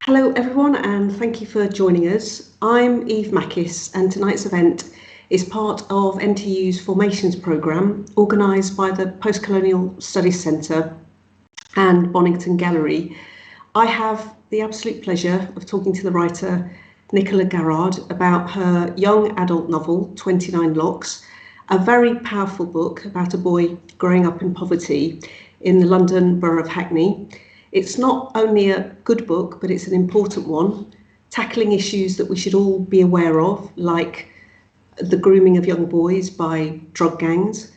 Hello everyone and thank you for joining us. I'm Eve Makis and tonight's event is part of NTU's Formations programme organised by the Postcolonial Studies Centre and Bonington Gallery. I have the absolute pleasure of talking to the writer Nicola Garrard about her young adult novel 29 Locks, a very powerful book about a boy growing up in poverty in the London borough of Hackney. It's not only a good book, but it's an important one, tackling issues that we should all be aware of, like the grooming of young boys by drug gangs.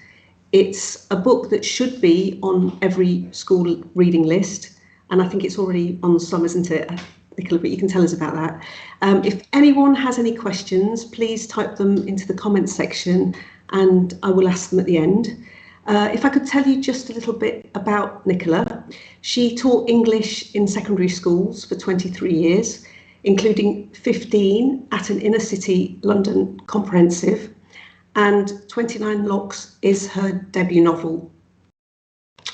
It's a book that should be on every school reading list, and I think it's already on some, isn't it, Nicola? But you can tell us about that. If anyone has any questions, please type them into the comments section and I will ask them at the end. If I could tell you just a little bit about Nicola. She taught English in secondary schools for 23 years, including 15 at an inner city London comprehensive, and 29 Locks is her debut novel.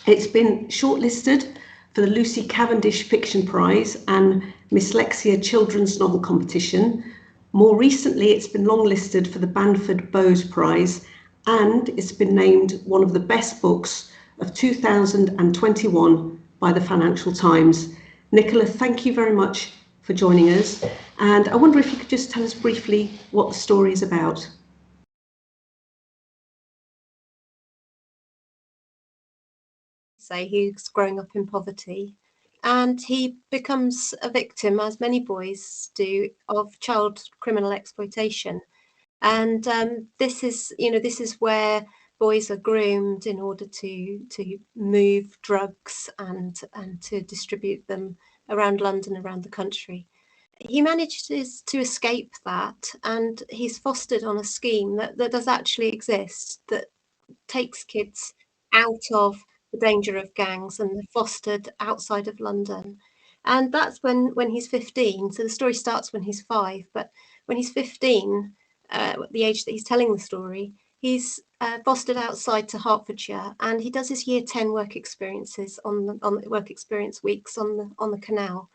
It's been shortlisted for the Lucy Cavendish Fiction Prize and Mslexia Children's Novel Competition. More recently, it's been longlisted for the Bamford Bowes Prize, and it's been named one of the best books of 2021 by the Financial Times. Nicola, thank you very much for joining us. And I wonder if you could just tell us briefly what the story is about. Say he's growing up in poverty, and he becomes a victim, as many boys do, of child criminal exploitation. And this is where boys are groomed in order to move drugs and to distribute them around London, around the country. He manages to escape that, and he's fostered on a scheme that does actually exist, that takes kids out of the danger of gangs, and they're fostered outside of London. And that's when he's 15. So the story starts when he's 5, but when he's 15, the age that he's telling the story, he's fostered outside to Hertfordshire, and he does his year 10 work experiences on the work experience weeks on the Canal.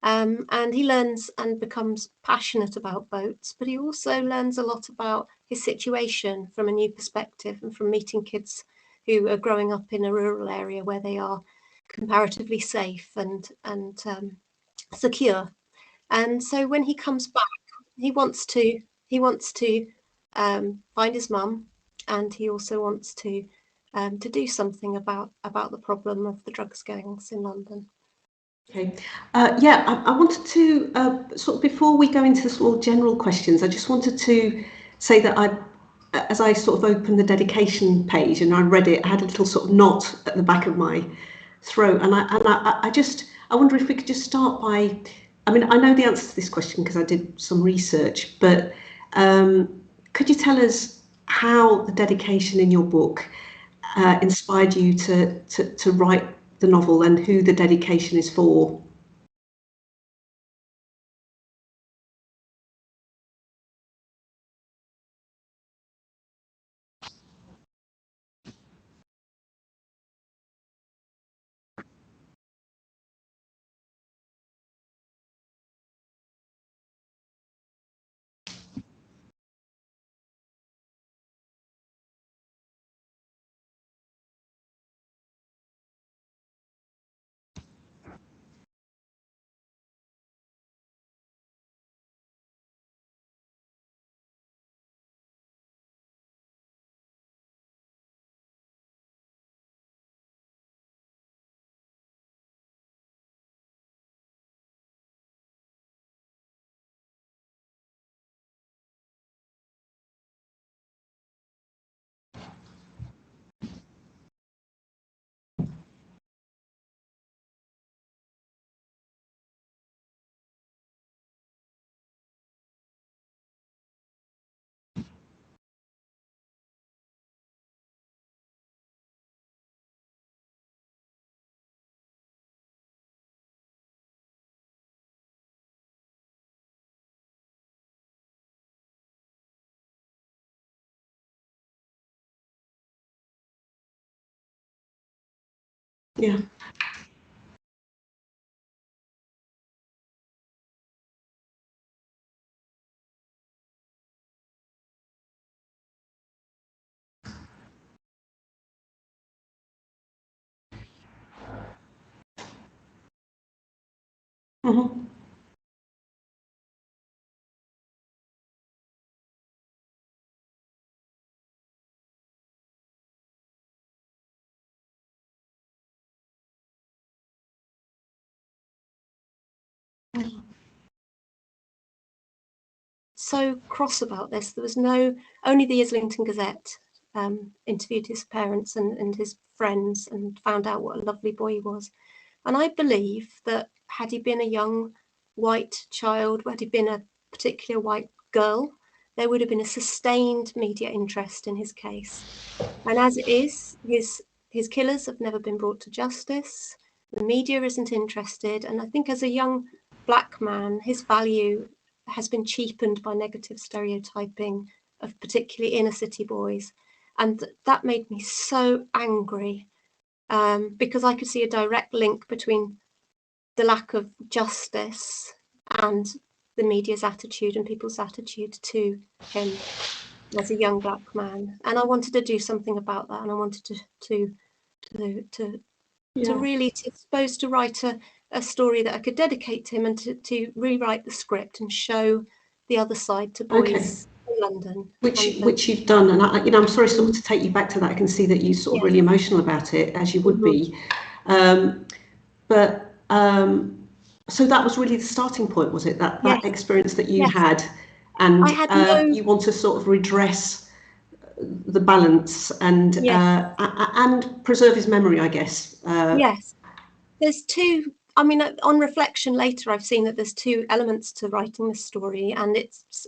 And he learns and becomes passionate about boats, but he also learns a lot about his situation from a new perspective, and from meeting kids who are growing up in a rural area where they are comparatively safe and secure. And so when he comes back, he wants to find his mum, and he also wants to do something about the problem of the drugs gangs in London. Okay. I wanted to, sort of before we go into the sort of general questions, I just wanted to say that as I sort of opened the dedication page and I read it, I had a little sort of knot at the back of my throat. And I wonder if we could just start by, I mean, I know the answer to this question because I did some research, but could you tell us how the dedication in your book inspired you to write the novel, and who the dedication is for? Yeah. Mhm. So cross about this. There was only the Islington Gazette interviewed his parents and his friends and found out what a lovely boy he was. And I believe that had he been a young white child, had he been a particular white girl, there would have been a sustained media interest in his case. And as it is, his killers have never been brought to justice. The media isn't interested. And I think as a young black man, his value has been cheapened by negative stereotyping of particularly inner city boys. And that made me so angry, because I could see a direct link between the lack of justice and the media's attitude and people's attitude to him as a young black man. And I wanted to do something about that, and I wanted to really, to write a story that I could dedicate to him, and to rewrite the script and show the other side to boys in London. Which you've done, and I'm sorry sort of to take you back to that. I can see that you're sort of really emotional about it, as you would be. So that was really the starting point, was it? That experience that you had, and you want to sort of redress the balance and preserve his memory, I guess. Yes, there's two. I mean, on reflection later, I've seen that there's two elements to writing this story, and it's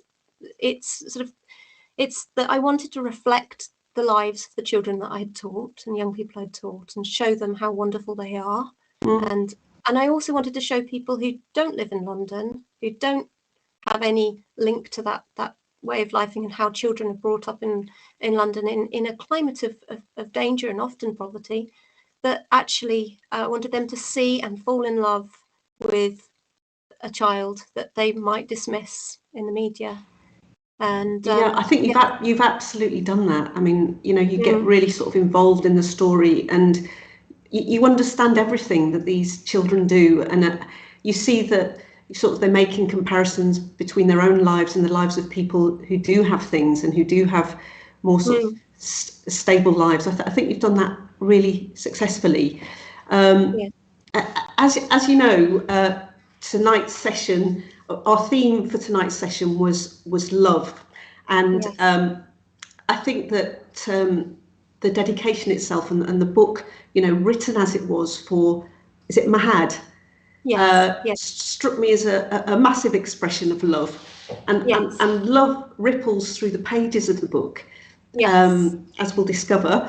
that I wanted to reflect the lives of the children that I had taught and young people I'd taught, and show them how wonderful they are. And I also wanted to show people who don't live in London, who don't have any link to that way of life, and how children are brought up in London in a climate of danger and often poverty, that actually wanted them to see and fall in love with a child that they might dismiss in the media. And I think you've absolutely done that. I mean, you get really sort of involved in the story, and you understand everything that these children do, and you see that they're making comparisons between their own lives and the lives of people who do have things and who do have more sort of stable lives. I think you've done that really successfully. As you know, tonight's session, our theme for tonight's session was love, and I think that the dedication itself and the book, written as it was for, is it Mahad? Struck me as a massive expression of love, and love ripples through the pages of the book, as we'll discover.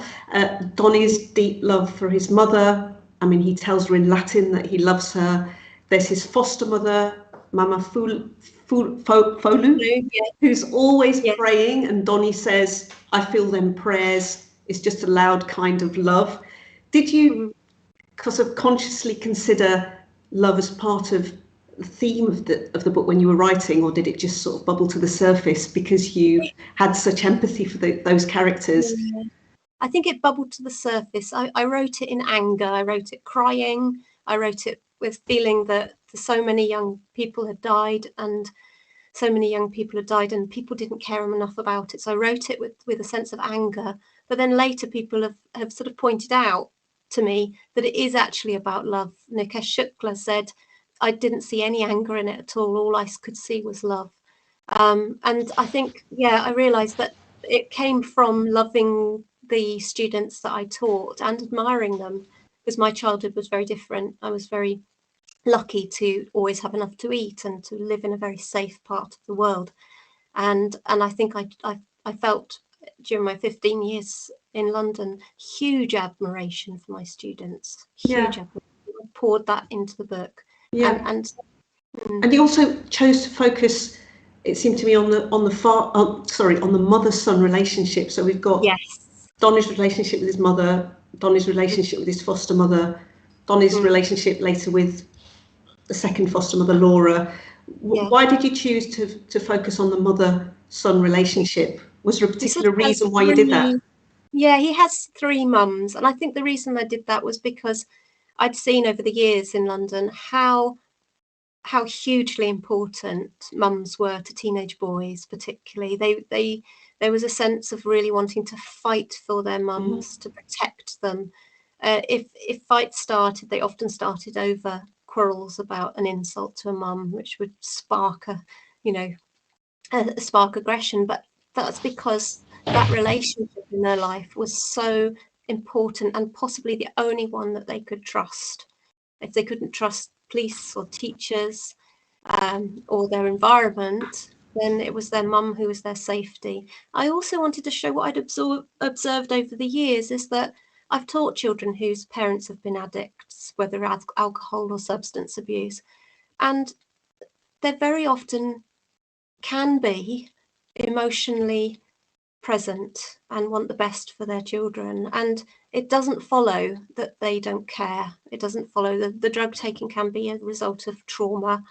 Donny's deep love for his mother. I mean, he tells her in Latin that he loves her. There's his foster mother, Mama Folu, who's always praying, and Donny says, "I feel them prayers. It's just a loud kind of love." Did you consciously consider love as part of the theme of the book when you were writing, or did it just sort of bubble to the surface because you had such empathy for those characters? I think it bubbled to the surface. I wrote it in anger. I wrote it crying. I wrote it with feeling that so many young people had died, and people didn't care enough about it. So I wrote it with a sense of anger. But then later people have sort of pointed out to me that it is actually about love. Nikesh Shukla said, I didn't see any anger in it at all I could see was love. And I think, I realised that it came from loving the students that I taught and admiring them, because my childhood was very different. I was very lucky to always have enough to eat and to live in a very safe part of the world. And I think I felt during my 15 years in London huge admiration for my students. Admiration. I poured that into the book. And you also chose to focus, it seemed to me, on the mother-son relationship. So we've got Donny's relationship with his mother, Donny's relationship with his foster mother, Donny's relationship later with the second foster mother, Laura. Why did you choose to focus on the mother-son relationship? Was there a particular reason why you did that? Yeah, he has 3 mums, and I think the reason I did that was because I'd seen over the years in London how how hugely important mums were to teenage boys, particularly. There was a sense of really wanting to fight for their mums, to protect them. If fights started, they often started over quarrels about an insult to a mum, which would spark spark aggression. But that's because that relationship in their life was so important and possibly the only one that they could trust. If they couldn't trust police or teachers or their environment, then it was their mum who was their safety. I also wanted to show what I'd observed over the years is that I've taught children whose parents have been addicts, whether alcohol or substance abuse, and they very often can be emotionally present and want the best for their children. And it doesn't follow that they don't care. It doesn't follow that the drug taking can be a result of trauma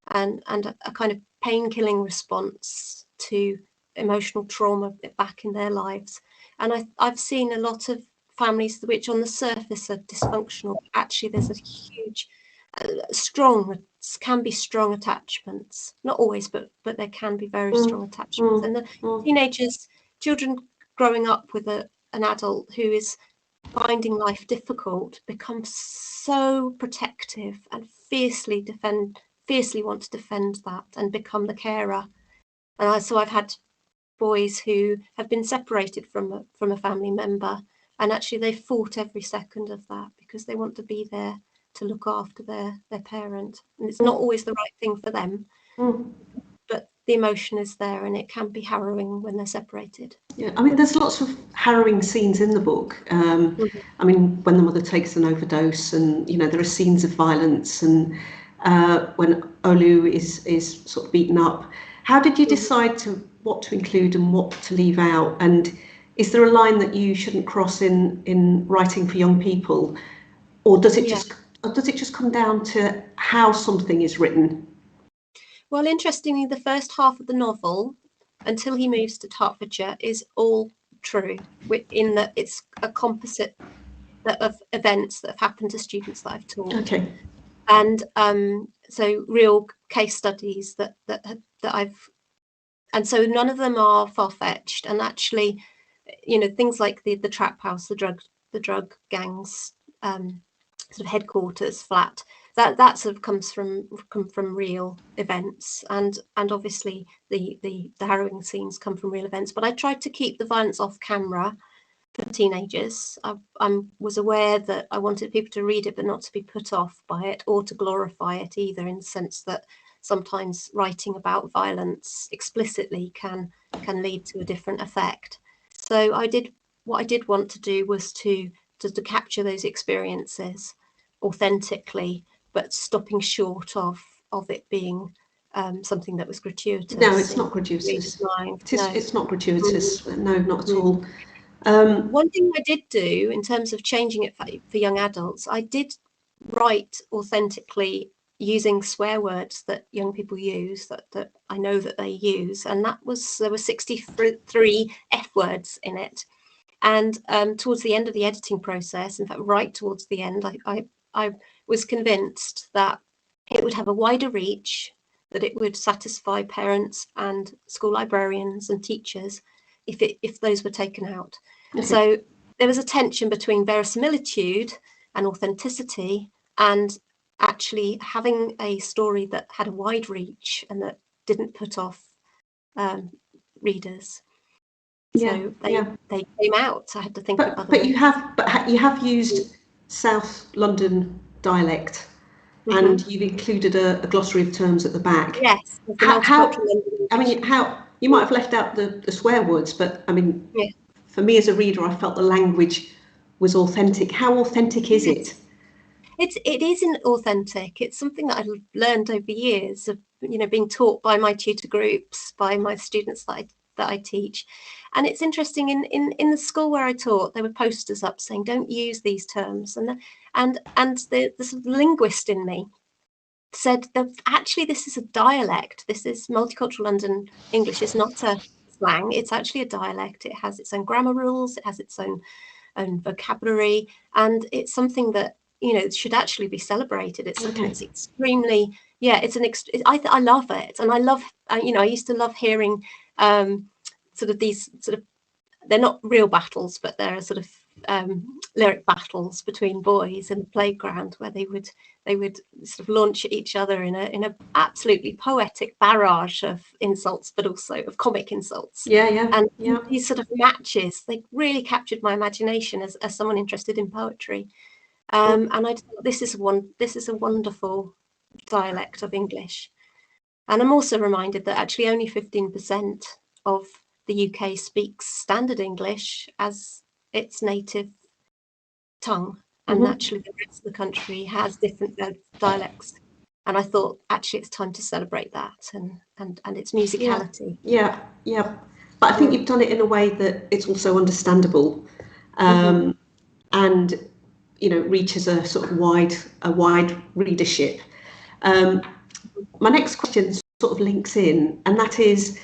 and a kind of pain-killing response to emotional trauma back in their lives. And I've seen a lot of families which on the surface are dysfunctional. Actually, there's a huge, can be strong attachments. Not always, but there can be very strong attachments. And the children growing up with an adult who is finding life difficult become so protective and fiercely want to defend that and become the carer. And so I've had boys who have been separated from a family member, and actually they fought every second of that because they want to be there to look after their parent. And it's not always the right thing for them, but the emotion is there, and it can be harrowing when they're separated. Yeah, I mean, there's lots of harrowing scenes in the book. I mean, when the mother takes an overdose, and there are scenes of violence, and when Olu is sort of beaten up. How did you decide what to include and what to leave out? And is there a line that you shouldn't cross in writing for young people, or does it just come down to how something is written? Well, interestingly, the first half of the novel, until he moves to Hertfordshire, is all true, in that it's a composite of events that have happened to students that I've taught. Okay. And so real case studies that I've, and so none of them are far-fetched. And actually, things like the trap house, the drug gangs sort of headquarters flat, that sort of come from real events, and obviously the harrowing scenes come from real events. But I tried to keep the violence off camera for teenagers. I was aware that I wanted people to read it but not to be put off by it or to glorify it either, in the sense that sometimes writing about violence explicitly can lead to a different effect. So what I did want to do was to capture those experiences authentically, but stopping short of it being something that was gratuitous. No, it's not gratuitous. It's not gratuitous. No, not at all. One thing I did do in terms of changing it for young adults, I did write authentically using swear words that young people use, that I know that they use, and there were 63 F words in it. And towards the end of the editing process, in fact, right towards the end, I was convinced that it would have a wider reach, that it would satisfy parents and school librarians and teachers if those were taken out. Okay. So there was a tension between verisimilitude and authenticity, and actually having a story that had a wide reach and that didn't put off readers. So they came out. I had to think about but you have used South London dialect, and you've included a glossary of terms at the back. Yes. How you might have left out the swear words, but I mean, for me as a reader, I felt the language was authentic. How authentic is it? It isn't authentic. It's something that I've learned over years of being taught by my tutor groups, by my students that I teach. And it's interesting, in the school where I taught, there were posters up saying don't use these terms, and the sort of linguist in me said that actually this is a dialect. This is multicultural London English. It's not a slang. It's actually a dialect. It has its own grammar rules. It has its own vocabulary, and it's something that should actually be celebrated. It's something Okay. that's extremely, I love it, and I love, I used to love hearing sort of these sort of, they're not real battles, but they're sort of lyric battles between boys in the playground, where they would sort of launch at each other in a absolutely poetic barrage of insults, but also of comic insults. And these sort of matches, they really captured my imagination as someone interested in poetry. And I thought, this is a wonderful dialect of English. And I'm also reminded that actually only 15% of the UK speaks standard English as its native tongue, and actually the rest of the country has different dialects. And I thought, actually, it's time to celebrate that and its musicality. Yeah. But I think you've done it in a way that it's also understandable, and reaches a sort of wide readership. My next question sort of links in, and that is,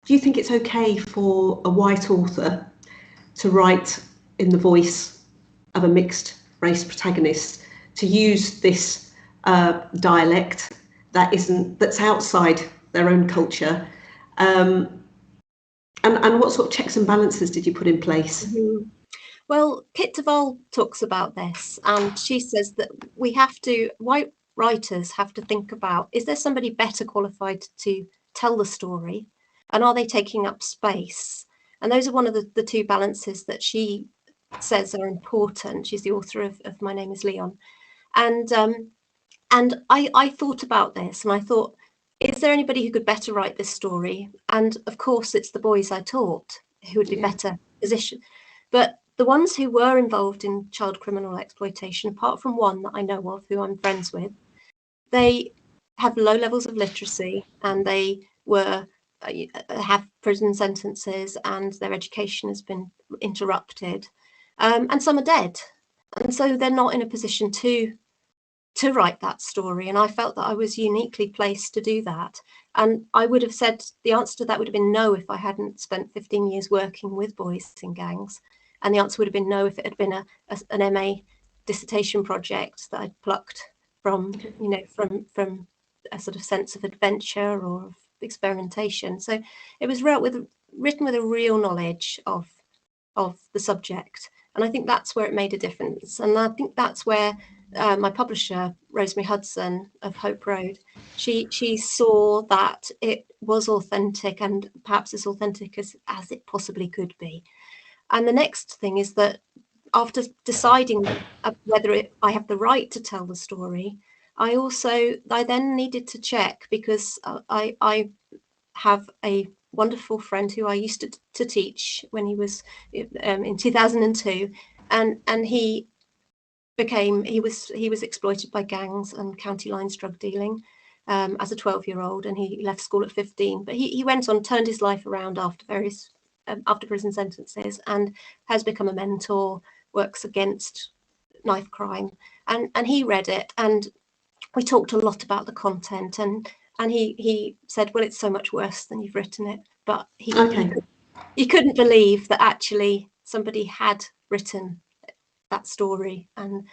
do you think it's okay for a white author to write in the voice of a mixed race protagonist, to use this dialect that's outside their own culture? And what sort of checks and balances did you put in place? Well, Kit Duvall talks about this, and she says that white writers have to think about, is there somebody better qualified to tell the story, and are they taking up space? And those are one of the two balances that she says are important. She's the author of My Name is Leon. And I thought about this, and I thought, is there anybody who could better write this story? And of course, it's the boys I taught who would be better positioned. But the ones who were involved in child criminal exploitation, apart from one that I know of, who I'm friends with, they have low levels of literacy, and they have prison sentences, and their education has been interrupted, and some are dead, and so they're not in a position to write that story. And I felt that I was uniquely placed to do that. And I would have said the answer to that would have been no if I hadn't spent 15 years working with boys in gangs. And the answer would have been no if it had been an MA dissertation project that I'd plucked from from a sort of sense of adventure or of experimentation. So it was written with a real knowledge of the subject. And I think that's where it made a difference. And I think that's where my publisher, Rosemary Hudson of Hope Road, she saw that it was authentic, and perhaps as authentic as it possibly could be. And the next thing is that after deciding whether I have the right to tell the story, I then needed to check, because I have a wonderful friend who I used to teach when he was in 2002, and he was exploited by gangs and county lines drug dealing as a 12-year-old, and he left school at 15. But he went on, turned his life around after prison sentences, and has become a mentor, works against knife crime, and he read it, and we talked a lot about the content, and he said, well, it's so much worse than you've written it. But he couldn't believe that actually somebody had written that story and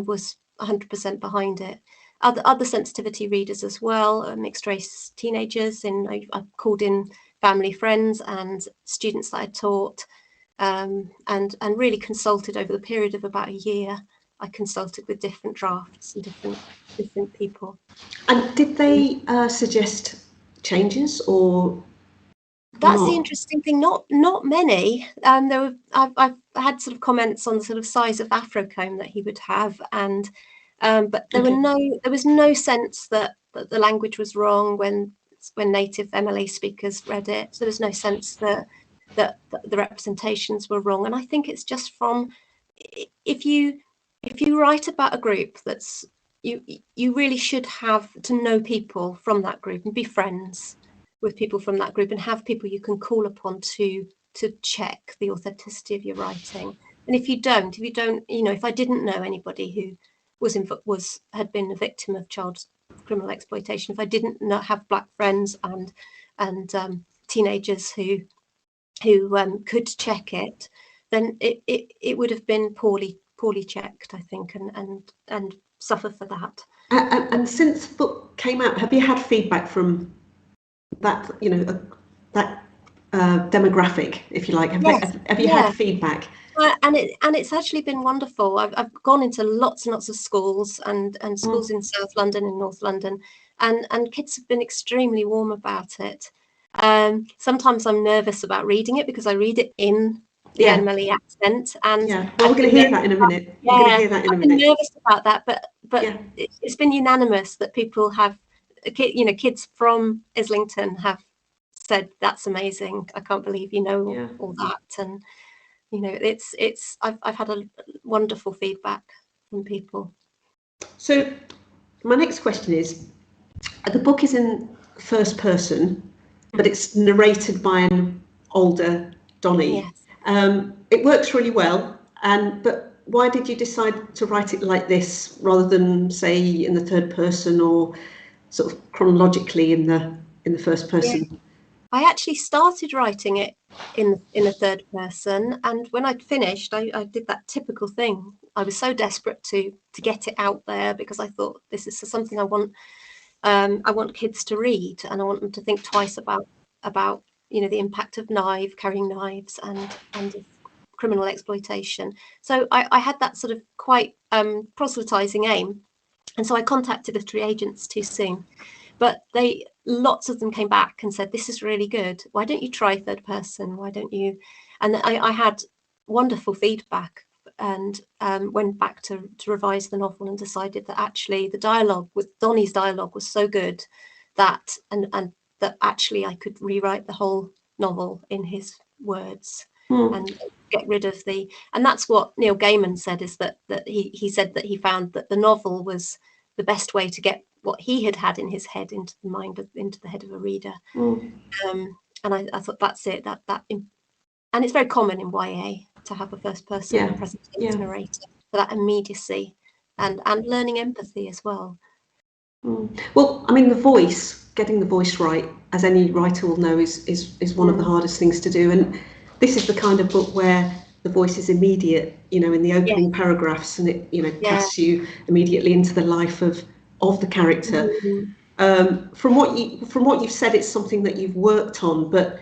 was 100% behind it. Other sensitivity readers as well, mixed race teenagers. I called in family, friends, and students that I taught, and really consulted over the period of about a year. I consulted with different drafts and different people. And did they suggest changes or? That's the interesting thing. Not many. I've had sort of comments on the sort of size of afrocomb that he would have, and but there was no sense that the language was wrong when native MLA speakers read it. So there was no sense that the representations were wrong. And I think it's just from, if you write about a group that's you really should have to know people from that group and be friends with people from that group and have people you can call upon to check the authenticity of your writing. And if you don't, if I didn't know anybody who had been a victim of child criminal exploitation, if I didn't have black friends and teenagers who could check it, then it would have been poorly poorly checked, I think, and suffer for that. And since the book came out, have you had feedback from that, that demographic, if you like? Have you had feedback? And it's actually been wonderful. I've gone into lots and lots of schools and schools in South London and North London, and kids have been extremely warm about it. Sometimes I'm nervous about reading it because I read it in the Emily accent, and well, we're going to hear that in a minute. I've been nervous about that, but it's been unanimous that people have, kids from Islington have said that's amazing. I can't believe you know all that, and I've had a wonderful feedback from people. So my next question is, the book is in first person, but it's narrated by an older Donny. Yes. It works really well, but why did you decide to write it like this rather than, say, in the third person or sort of chronologically in the first person? Yeah. I actually started writing it in the third person, and when I'd finished, I did that typical thing. I was so desperate to get it out there because I thought this is something I want. I want kids to read, and I want them to think twice about the impact of carrying knives and criminal exploitation. So I had that sort of quite proselytizing aim, and so I contacted literary agents too soon. But lots of them came back and said, this is really good. Why don't you try third person? Why don't you? And I had wonderful feedback, and went back to revise the novel and decided that actually the dialogue with Donny's dialogue was so good that and that actually I could rewrite the whole novel in his words and get rid of and that's what Neil Gaiman said, is that he said that he found that the novel was the best way to get what he had in his head into the head of a reader. And I thought that's it, and it's very common in YA to have a first person present narrator for that immediacy and learning empathy as well. Well, I mean, getting the voice right, as any writer will know, is one of the hardest things to do, and this is the kind of book where the voice is immediate, in the opening paragraphs, and it casts you immediately into the life of the character. From what you've said, it's something that you've worked on, but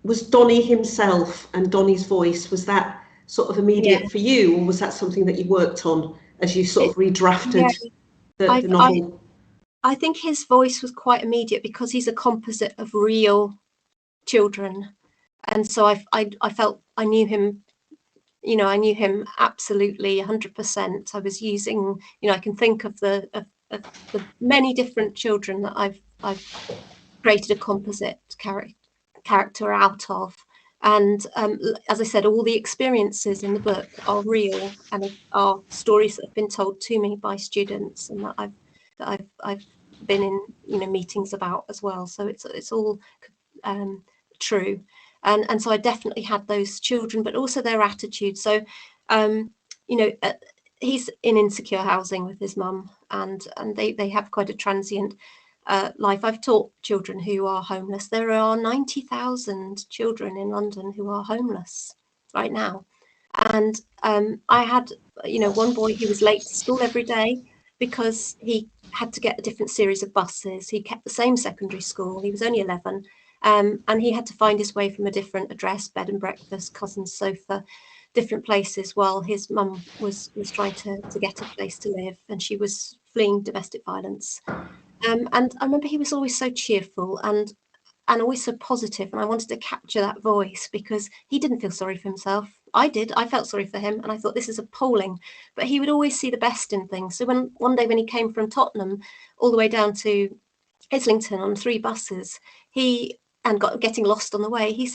was Donny himself and Donny's voice, was that sort of immediate for you, or was that something that you worked on as you sort of redrafted the novel? I think his voice was quite immediate because he's a composite of real children, and so I felt I knew him. I knew him absolutely 100%. I was using, I can think of the many different children that I've created a composite character out of, and as I said, all the experiences in the book are real and are stories that have been told to me by students, and that I've been in meetings about as well. So it's all true. And so I definitely had those children, but also their attitude. So, he's in insecure housing with his mum, and they have quite a transient life. I've taught children who are homeless. There are 90,000 children in London who are homeless right now. And I had, one boy who was late to school every day because he had to get a different series of buses. He kept the same secondary school. He was only 11. And he had to find his way from a different address, bed and breakfast, cousin's sofa, different places, while his mum was trying to get a place to live, and she was fleeing domestic violence. And I remember he was always so cheerful and always so positive, and I wanted to capture that voice because he didn't feel sorry for himself. I did. I felt sorry for him, and I thought, this is appalling. But he would always see the best in things. So one day when he came from Tottenham all the way down to Islington on 3 buses, getting lost on the way, I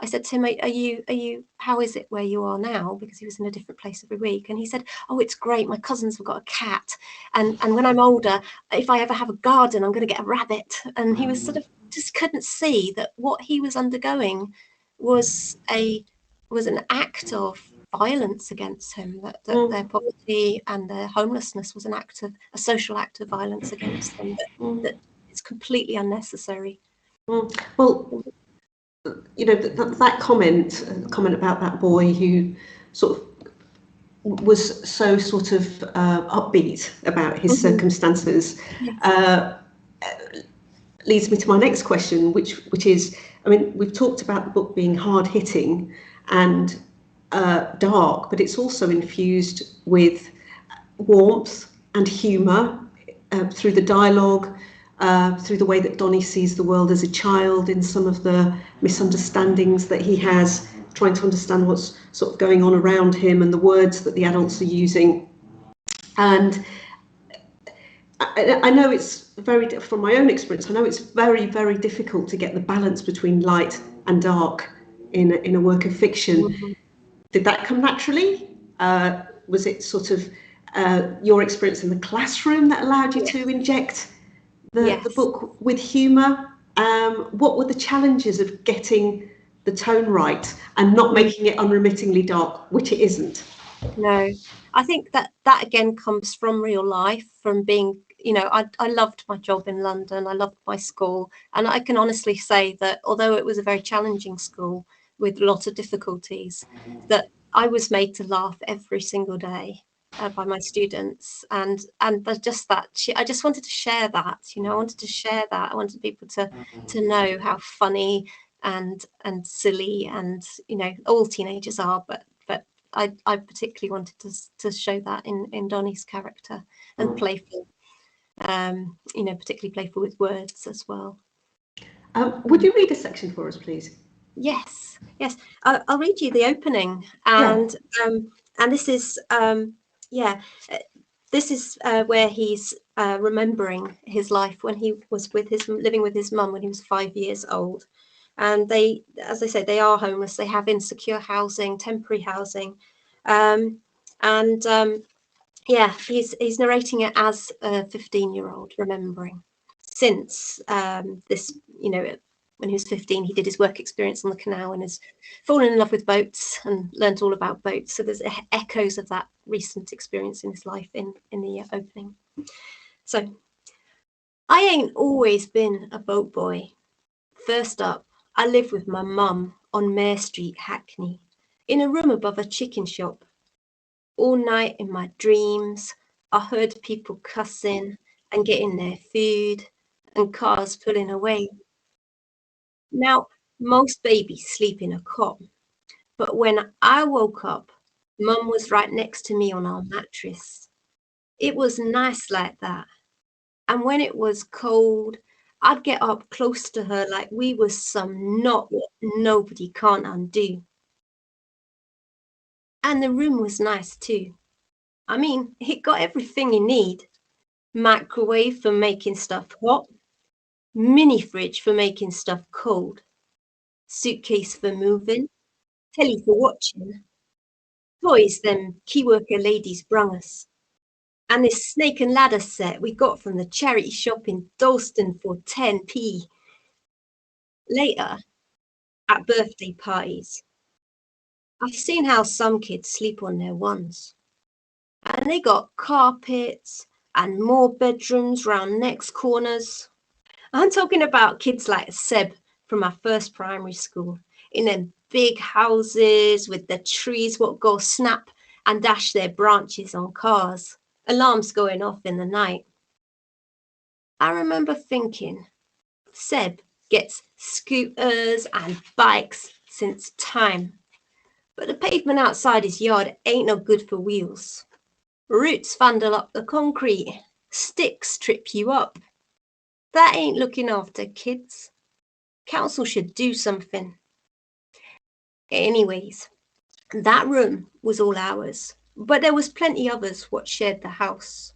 said to him, are you how is it where you are now? Because he was in a different place every week. And he said, oh, it's great, my cousins have got a cat, and when I'm older, if I ever have a garden, I'm going to get a rabbit. And he was sort of just couldn't see that what he was undergoing was an act of violence against him, that their poverty and their homelessness was a social act of violence against them, that it's completely unnecessary. Well, that comment about that boy who sort of was so sort of upbeat about his circumstances. Yes. Leads me to my next question, which is, I mean, we've talked about the book being hard hitting and dark, but it's also infused with warmth and humour through the dialogue, through the way that Donnie sees the world as a child, in some of the misunderstandings that he has, trying to understand what's sort of going on around him and the words that the adults are using. And I know it's from my own experience, I know it's very, very difficult to get the balance between light and dark in a work of fiction. Did that come naturally? Was it sort of your experience in the classroom that allowed you to inject the book with humour? What were the challenges of getting the tone right and not making it unremittingly dark, which it isn't? No, I think that again comes from real life, from being, I loved my job in London, I loved my school, and I can honestly say that although it was a very challenging school with lots of difficulties, that I was made to laugh every single day by my students, and just that I just wanted to share that, I wanted to share that. I wanted people to know how funny and silly and all teenagers are, but I particularly wanted to show that in Donnie's character, and playful, particularly playful with words as well. Would you read a section for us, please? Yes. I'll read you the opening, and this is this is where he's remembering his life when he was living with his mum when he was 5 years old. And they, as I said, they are homeless. They have insecure housing, temporary housing, he's narrating it as a 15-year-old remembering. Since this, when he was 15, he did his work experience on the Canal and has fallen in love with boats and learnt all about boats. So there's echoes of that recent experience in his life in the opening. So, I ain't always been a boat boy. First up, I lived with my mum on Mare Street, Hackney, in a room above a chicken shop. All night in my dreams, I heard people cussing and getting their food and cars pulling away. Now, most babies sleep in a cot, but when I woke up, Mum was right next to me on our mattress. It was nice like that. And when it was cold, I'd get up close to her like we was some knot what nobody can't undo. And the room was nice too. I mean, it got everything you need. Microwave for making stuff hot, mini fridge for making stuff cold, suitcase for moving, telly for watching, toys them key worker ladies brung us, and this snake and ladder set we got from the charity shop in Dalston for 10p. Later, at birthday parties, I've seen how some kids sleep on their ones, and they got carpets and more bedrooms round next corners. I'm talking about kids like Seb from our first primary school, in them big houses with the trees what go snap and dash their branches on cars, alarms going off in the night. I remember thinking, Seb gets scooters and bikes since time, but the pavement outside his yard ain't no good for wheels. Roots vandal up the concrete, sticks trip you up. That ain't looking after kids. Council should do something. Anyways, that room was all ours, but there was plenty others what shared the house.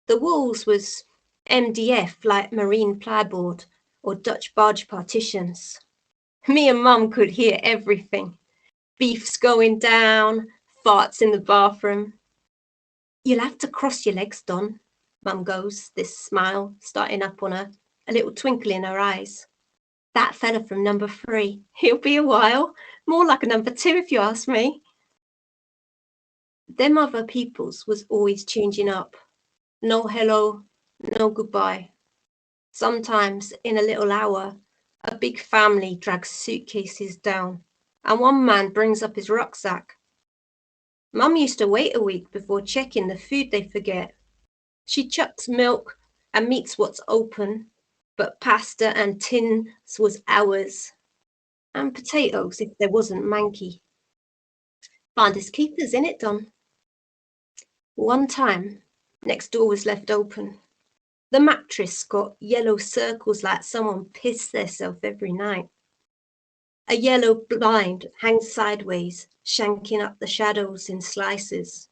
The walls was MDF like marine plyboard or Dutch barge partitions. Me and Mum could hear everything. Beefs going down, farts in the bathroom. You'll have to cross your legs, Don, Mum goes, this smile starting up on her, a little twinkle in her eyes. That fella from number 3, he'll be a while, more like a number 2 if you ask me. Them other people's was always changing up. No hello, no goodbye. Sometimes in a little hour, a big family drags suitcases down, and one man brings up his rucksack. Mum used to wait a week before checking the food they forget. She chucks milk and meats what's open, but pasta and tins was ours. And potatoes if there wasn't manky. Finders keepers, innit, Don? One time, next door was left open. The mattress got yellow circles like someone pissed theirself every night. A yellow blind hangs sideways, shanking up the shadows in slices.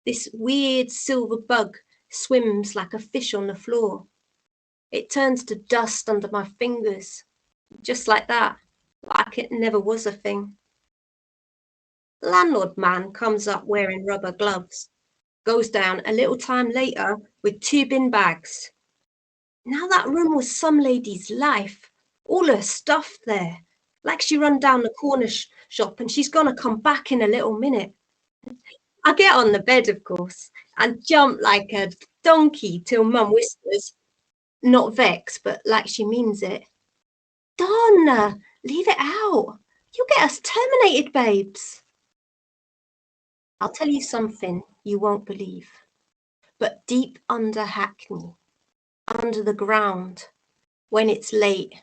This weird silver bug swims like a fish on the floor. It turns to dust under my fingers, just like that, like it never was a thing. Landlord man comes up wearing rubber gloves, goes down a little time later with 2 bin bags. Now that room was some lady's life, all her stuff there, like she run down the corner shop and she's gonna come back in a little minute. I get on the bed, of course, and jump like a donkey till Mum whispers, not vexed, but like she means it. Donna, leave it out. You'll get us terminated, babes. I'll tell you something you won't believe, but deep under Hackney, under the ground, when it's late,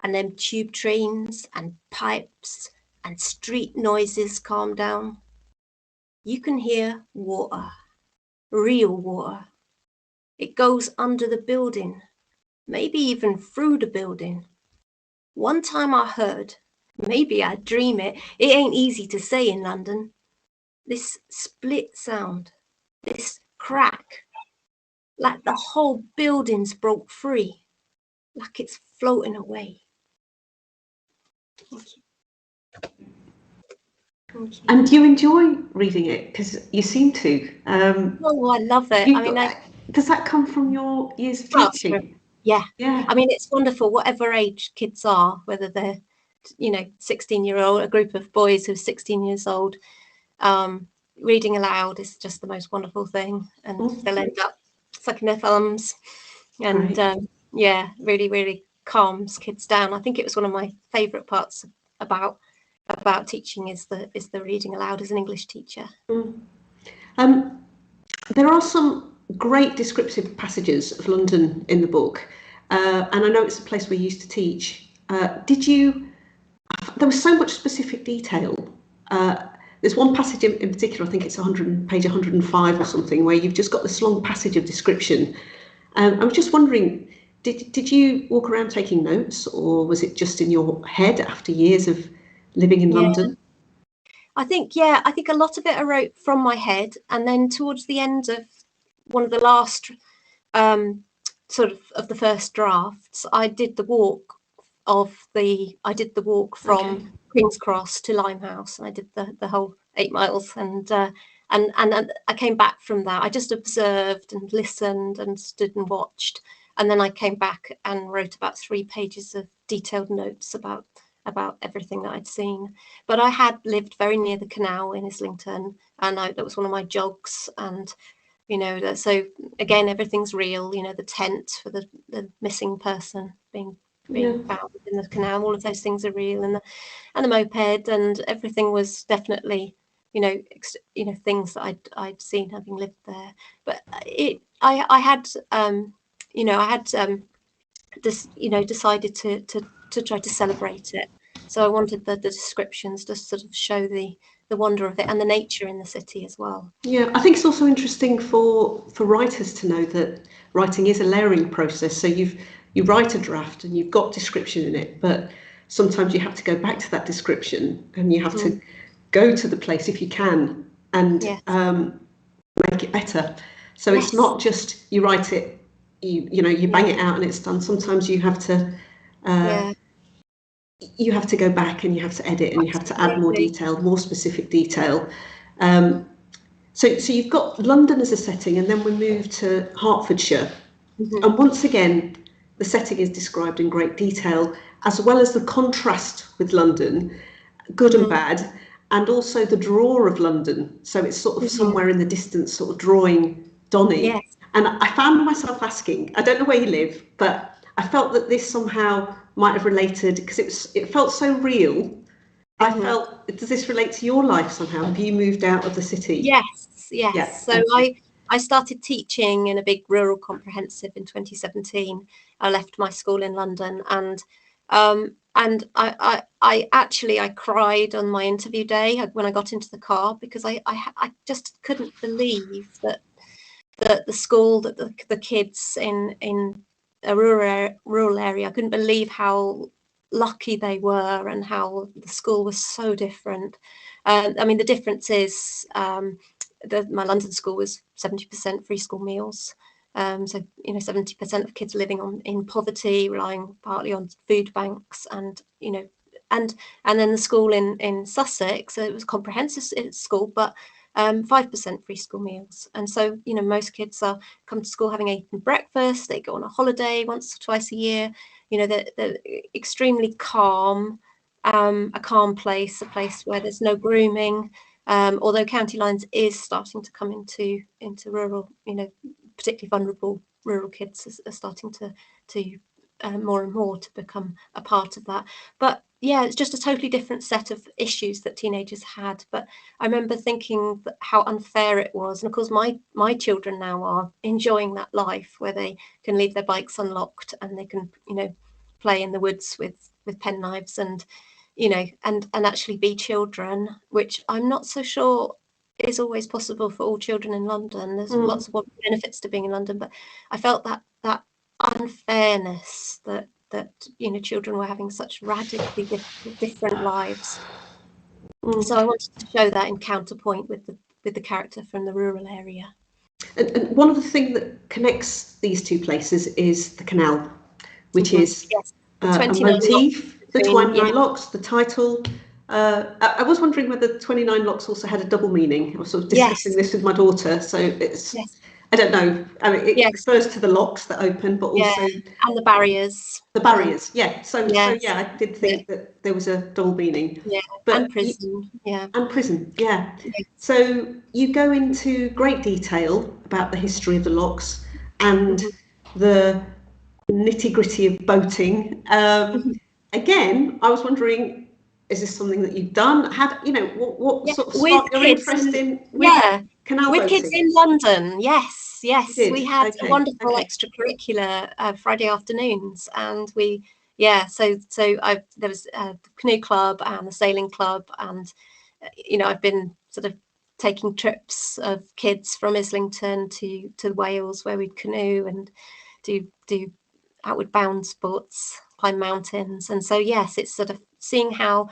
and them tube trains and pipes and street noises calm down, you can hear water, real water. It goes under the building, maybe even through the building. One time I heard, maybe I dream it ain't easy to say in London, this split sound, this crack, like the whole building's broke free, like it's floating away. Thank you. Thank you. And do you enjoy reading it? Because you seem to. Oh, I love it. I mean, does that come from your years of teaching? Yeah. Yeah. I mean, it's wonderful, whatever age kids are, whether they're, 16-year-old, a group of boys who're 16 years old, reading aloud is just the most wonderful thing. And they'll end up sucking their thumbs. And really, really calms kids down. I think it was one of my favourite parts about teaching is the reading aloud as an English teacher. There are some great descriptive passages of London in the book, and I know it's a place we used to teach. There was so much specific detail. There's one passage in particular, I think it's page 105 or something, where you've just got this long passage of description. I was just wondering, did you walk around taking notes, or was it just in your head after years of living in London? I think a lot of it I wrote from my head, and then towards the end of one of the last of the first drafts, I did the walk from King's Cross to Limehouse, and I did the whole 8 miles, and I came back from that. I just observed and listened and stood and watched, and then I came back and wrote about 3 pages of detailed notes about everything that I'd seen. But I had lived very near the Canal in Islington, and that was one of my jogs, and so again, everything's real. The tent for the missing person being found in the Canal, all of those things are real, and the moped, and everything was definitely things that I'd seen having lived there. But I had decided to try to celebrate it. So I wanted the descriptions to sort of show the wonder of it and the nature in the city as well. Yeah, I think it's also interesting for writers to know that writing is a layering process. So you write a draft and you've got description in it, but sometimes you have to go back to that description and you have to go to the place if you can and make it better. So it's not just you write it, you bang it out and it's done. Sometimes you have to you have to go back and you have to edit and you have to add more detail, more specific detail. So you've got London as a setting, and then we move to Hertfordshire. And once again, the setting is described in great detail, as well as the contrast with London, good and bad, and also the drawer of London. So it's sort of somewhere in the distance, sort of drawing Donny. Yes. And I found myself asking, I don't know where you live, but I felt that this somehow might have related, because it felt so real I felt, does this relate to your life somehow? Have you moved out of the city? Yes. Yeah. So I started teaching in a big rural comprehensive in 2017. I left my school in London, and I actually cried on my interview day when I got into the car, because I just couldn't believe that the school, that the kids in a rural area, I couldn't believe how lucky they were and how the school was so different. I mean, the difference is my London school was 70% free school meals. So 70% of kids living in poverty, relying partly on food banks, and and then the school in Sussex, it was a comprehensive school, but 5% free school meals. And so most kids come to school having eaten breakfast. They go on a holiday once or twice a year. They're extremely calm, a calm place, a place where there's no grooming. Although county lines is starting to come into rural, particularly vulnerable rural kids are starting to more and more to become a part of that. But yeah, it's just a totally different set of issues that teenagers had. But I remember thinking how unfair it was. And of course, my children now are enjoying that life where they can leave their bikes unlocked and they can, play in the woods with penknives and, and actually be children, which I'm not so sure is always possible for all children in London. There's lots of benefits to being in London, but I felt that unfairness that children were having such radically different lives. So I wanted to show that in counterpoint with the character from the rural area. And one of the things that connects these two places is the canal, which is a motif, the 29 locks, the title. I was wondering whether 29 locks also had a double meaning. I was sort of discussing this with my daughter, so it's I don't know. I mean, it refers to the locks that open, but also and the barriers. The barriers, So I did think that there was a double meaning. Yeah, but and prison. And prison. So you go into great detail about the history of the locks and the nitty-gritty of boating. Again, I was wondering, is this something that you've done? What sort of sparked your interest in canal with boating? Kids in London? Yes. We had a wonderful extracurricular Friday afternoons, and we so there was the canoe club and the sailing club, and I've been sort of taking trips of kids from Islington to Wales, where we'd canoe and do outward bound sports, climb mountains. And so it's sort of seeing how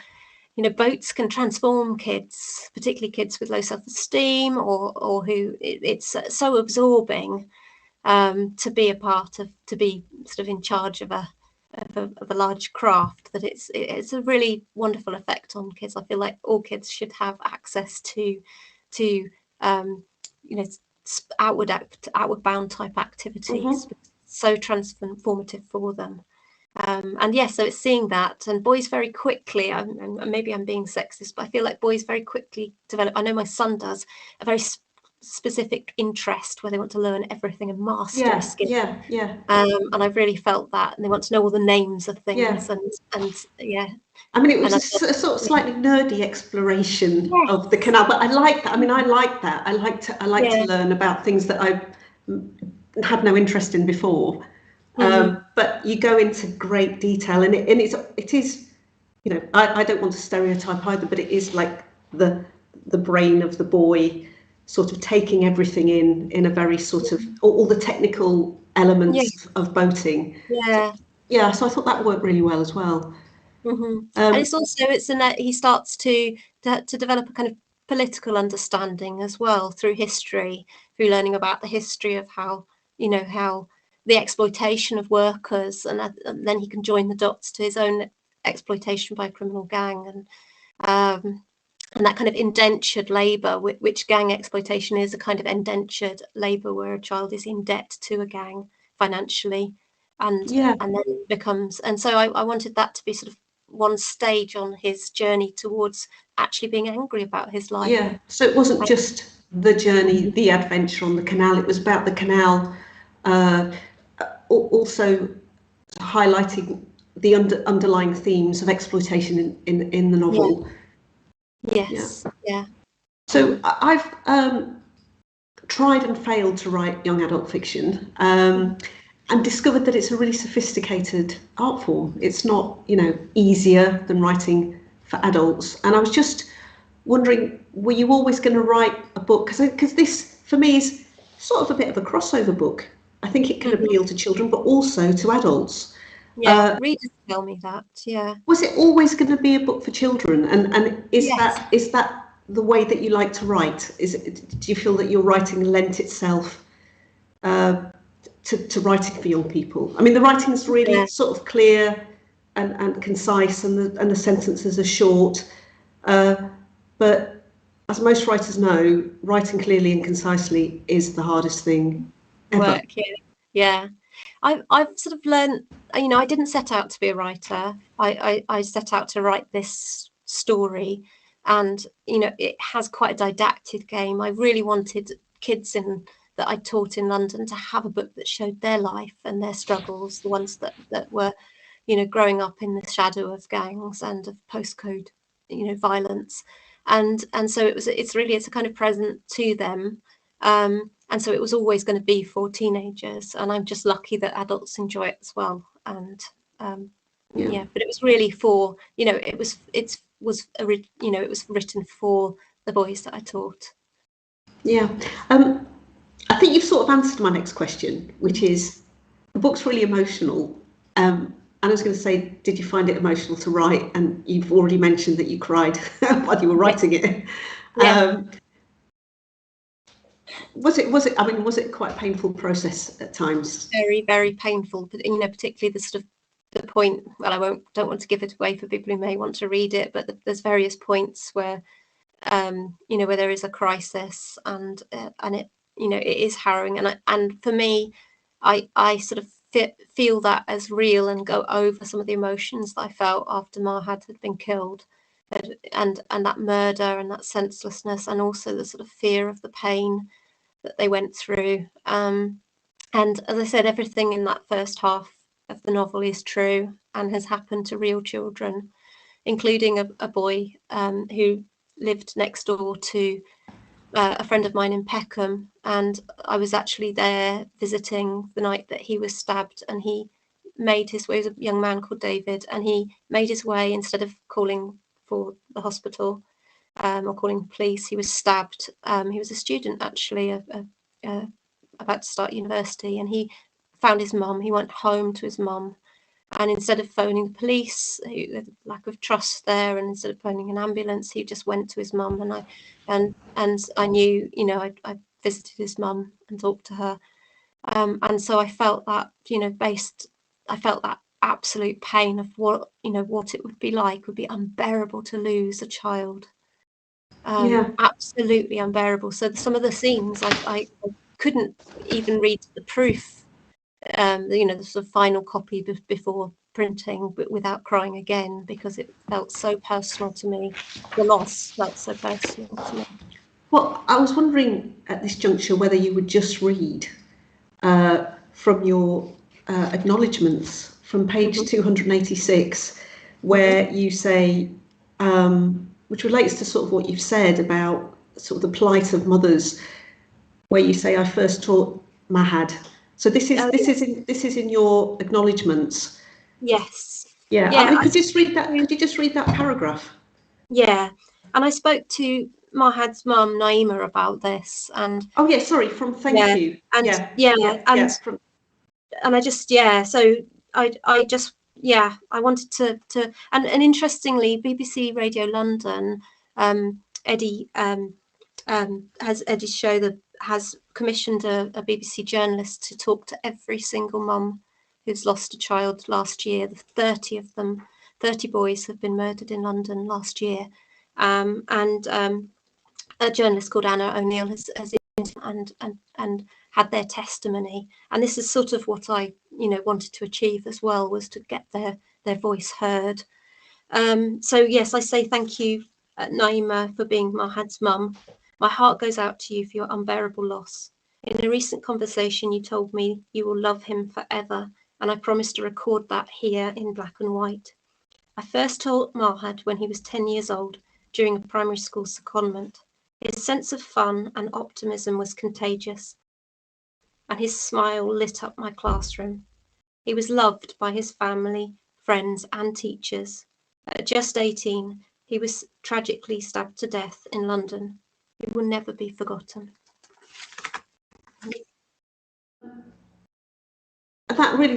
boats can transform kids, particularly kids with low self-esteem or who it's so absorbing to be a part of, to be sort of in charge of a large craft, that it's a really wonderful effect on kids. I feel like all kids should have access to outward bound type activities. So transformative for them. So it's seeing that, and boys very quickly, and maybe I'm being sexist, but I feel like boys very quickly develop. I know my son does a very specific interest where they want to learn everything and master a skill. And I've really felt that, and they want to know all the names of things. And I mean, it was a sort of slightly nerdy exploration of the canal, but I like that. I mean, I like that. I like to learn about things that I had no interest in before. But you go into great detail, and it is, I don't want to stereotype either, but it is like the brain of the boy sort of taking everything in a very sort of all the technical elements of boating. So I thought that worked really well as well. And it's in that he starts to develop a kind of political understanding as well through history, through learning about the history of how the exploitation of workers, and then he can join the dots to his own exploitation by a criminal gang, and that kind of indentured labour, which gang exploitation is, a kind of indentured labour where a child is in debt to a gang financially, and then it becomes. And so I wanted that to be sort of one stage on his journey towards actually being angry about his life. So it wasn't just the journey, the adventure on the canal. It was about the canal. Also highlighting the underlying themes of exploitation in the novel. Yes. Yeah. So I've tried and failed to write young adult fiction, and discovered that it's a really sophisticated art form. It's not, easier than writing for adults. And I was just wondering, were you always going to write a book? Because this, for me, is sort of a bit of a crossover book. I think it can appeal to children, but also to adults. Yeah, readers tell me that. Yeah. Was it always going to be a book for children? And is Yes. that the way that you like to write? Do you feel that your writing lent itself to writing for young people? I mean, the writing's really sort of clear and concise, and the sentences are short. But as most writers know, writing clearly and concisely is the hardest thing ever. Work, yeah. I've sort of learned, I didn't set out to be a writer. I set out to write this story, and it has quite a didactic game. I really wanted kids that I taught in London to have a book that showed their life and their struggles, the ones that were growing up in the shadow of gangs and of postcode violence, and so it's a kind of present to them. And so it was always going to be for teenagers, and I'm just lucky that adults enjoy it as well. And but it was really for it was written for the boys that I taught. Yeah, I think you've sort of answered my next question, which is the book's really emotional. And I was going to say, did you find it emotional to write? And you've already mentioned that you cried while you were writing it. Yeah. Was it quite a painful process at times? Very, very painful, but particularly the point. Well, don't want to give it away for people who may want to read it, but there's various points where where there is a crisis, and it it is harrowing, and for me, I sort of feel that as real and go over some of the emotions that I felt after Mahad had been killed, and that murder and that senselessness, and also the sort of fear of the pain that they went through. And as I said, everything in that first half of the novel is true and has happened to real children, including a boy who lived next door to a friend of mine in Peckham, and I was actually there visiting the night that he was stabbed, and he made his way. He was a young man called David, and he made his way, instead of calling for the hospital or calling police, he was stabbed. He was a student, actually, about to start university, and he found his mum. He went home to his mum, and instead of phoning the police, the lack of trust there, and instead of phoning an ambulance, he just went to his mum. And I knew, I visited his mum and talked to her, and so I felt that, I felt that absolute pain of what it would be like. Would be unbearable to lose a child. Absolutely unbearable. So some of the scenes I couldn't even read the proof, the sort of final copy before printing, but without crying again, because it felt so personal to me. The loss felt so personal to me. Well, I was wondering at this juncture whether you would just read from your acknowledgements from page 286, where you say, which relates to sort of what you've said about sort of the plight of mothers, where you say, I first taught Mahad. So this is in your acknowledgements. Yes. Yeah. I mean, could you just read that paragraph? Yeah. And I spoke to Mahad's mum, Naima, about this, and from Thank You. And and I just so I just I wanted to and interestingly, BBC Radio London, Eddie's show that has commissioned a BBC journalist to talk to every single mum who's lost a child last year. The 30 of them, 30 boys have been murdered in London last year, and a journalist called Anna O'Neill has and had their testimony, and this is sort of what I wanted to achieve as well, was to get their voice heard. So yes, I say thank you, Naima, for being Mahad's mum. My heart goes out to you for your unbearable loss. In a recent conversation, you told me you will love him forever and I promised to record that here in black and white. I first taught Mahad when he was 10 years old during a primary school secondment. His sense of fun and optimism was contagious, and his smile lit up my classroom. He was loved by his family, friends, and teachers. At just 18, he was tragically stabbed to death in London. It will never be forgotten.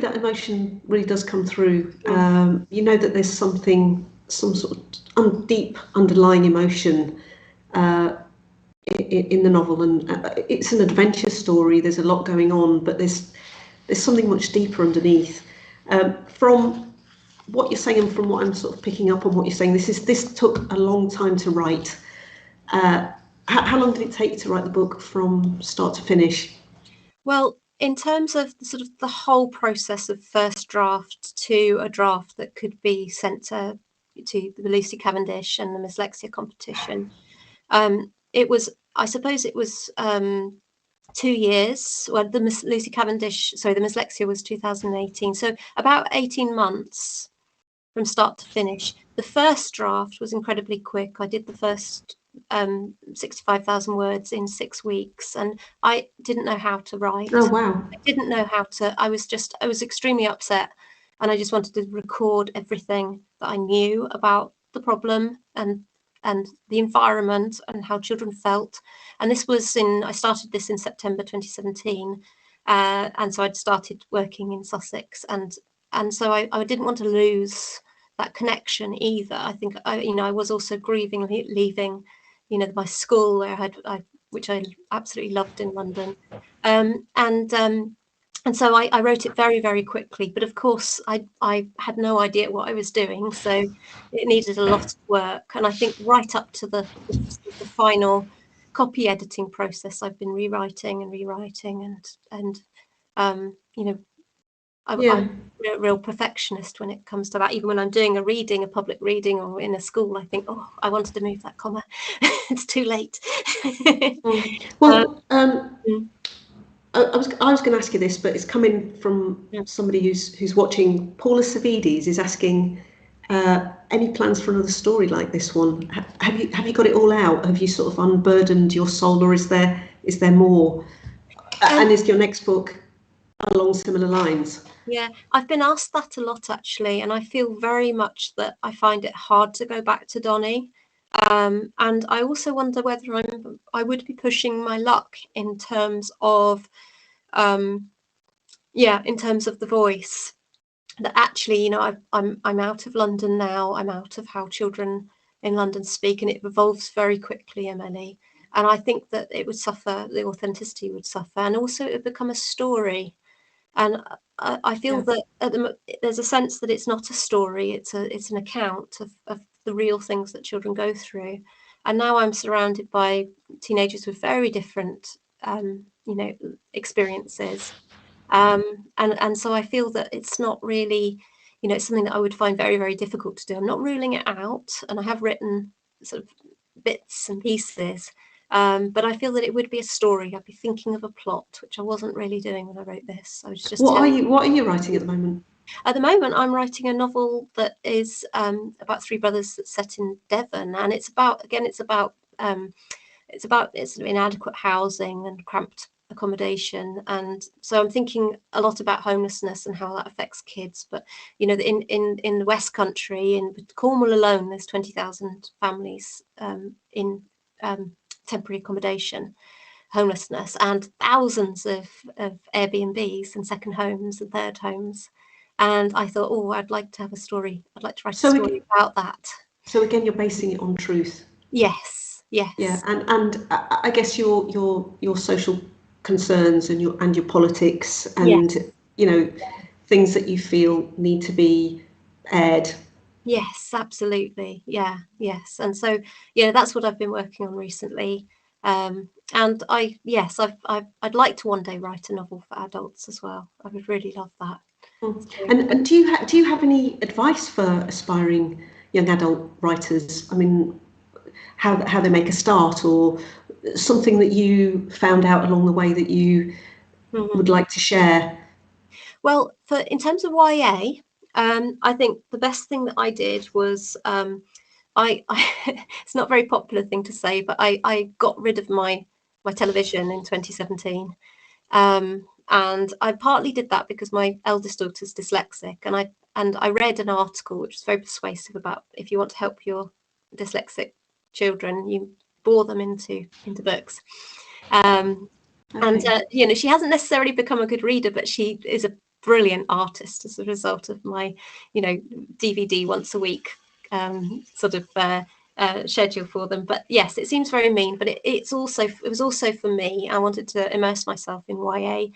That emotion really does come through. You know that there's some sort of deep underlying emotion in the novel, and it's an adventure story. There's a lot going on, but there's something much deeper underneath. From what you're saying and from what I'm sort of picking up on what you're saying, this took a long time to write. How long did it take to write the book from start to finish? Well, in terms of sort of the whole process of first draft to a draft that could be sent to the Lucy Cavendish and the Mslexia competition, I suppose it was 2 years. Well, the Mslexia was 2018, so about 18 months from start to finish. The first draft was incredibly quick. I did the first 65,000 words in 6 weeks, and I didn't know how to write. Oh wow! I didn't know how to. I was extremely upset, and I just wanted to record everything that I knew about the problem and the environment and how children felt. And I started this in September 2017, and so I'd started working in Sussex, and so I didn't want to lose that connection either. I think I was also grieving leaving, my school where which I absolutely loved in London, and so I wrote it very, very quickly. But of course, I had no idea what I was doing, so it needed a lot of work. And I think right up to the final copy editing process, I've been rewriting and I'm a real perfectionist when it comes to that. Even when I'm doing a public reading, or in a school, I think, oh, I wanted to move that comma. It's too late. Well, I was going to ask you this, but it's coming from somebody who's watching. Paula Savides is asking, any plans for another story like this one? Have you got it all out? Have you sort of unburdened your soul, or is there more? And is your next book along similar lines? Yeah, I've been asked that a lot actually, and I feel very much that I find it hard to go back to Donny. And I also wonder whether I would be pushing my luck in terms of, in terms of the voice. That actually, I'm out of London now. I'm out of how children in London speak, and it evolves very quickly, Emily. And I think that it would suffer, the authenticity would suffer, and also it would become a story. And I feel that there's a sense that it's not a story; it's an account of the real things that children go through. And now I'm surrounded by teenagers with very different, experiences. And so I feel that it's not really, it's something that I would find very, very difficult to do. I'm not ruling it out, and I have written sort of bits and pieces, but I feel that it would be a story. I'd be thinking of a plot, which I wasn't really doing when I wrote this. I was just What are you writing at the moment? At the moment, I'm writing a novel that is about three brothers that's set in Devon, and it's about inadequate housing and cramped accommodation. And so I'm thinking a lot about homelessness and how that affects kids. But in the West Country, in Cornwall alone, there's 20,000 families in temporary accommodation homelessness, and thousands of Airbnbs and second homes and third homes. And I thought, I'd like to have a story. I'd like to write a story about that. So again, you're basing it on truth. Yes. Yeah, and I guess your social concerns and your politics and things that you feel need to be aired. Yes, absolutely. Yeah, yes. And so that's what I've been working on recently. And I'd like to one day write a novel for adults as well. I would really love that. And do you have any advice for aspiring young adult writers? I mean, how they make a start, or something that you found out along the way that you would like to share? Well, in terms of YA, I think the best thing that I did was I it's not a very popular thing to say, but I got rid of my television in 2017. And I partly did that because my eldest daughter's dyslexic, and I read an article which was very persuasive about if you want to help your dyslexic children, you bore them into books. And you know, she hasn't necessarily become a good reader, but she is a brilliant artist as a result of my, you know, DVD once a week sort of schedule for them. But yes, it seems very mean, but it was also for me. I wanted to immerse myself in YA,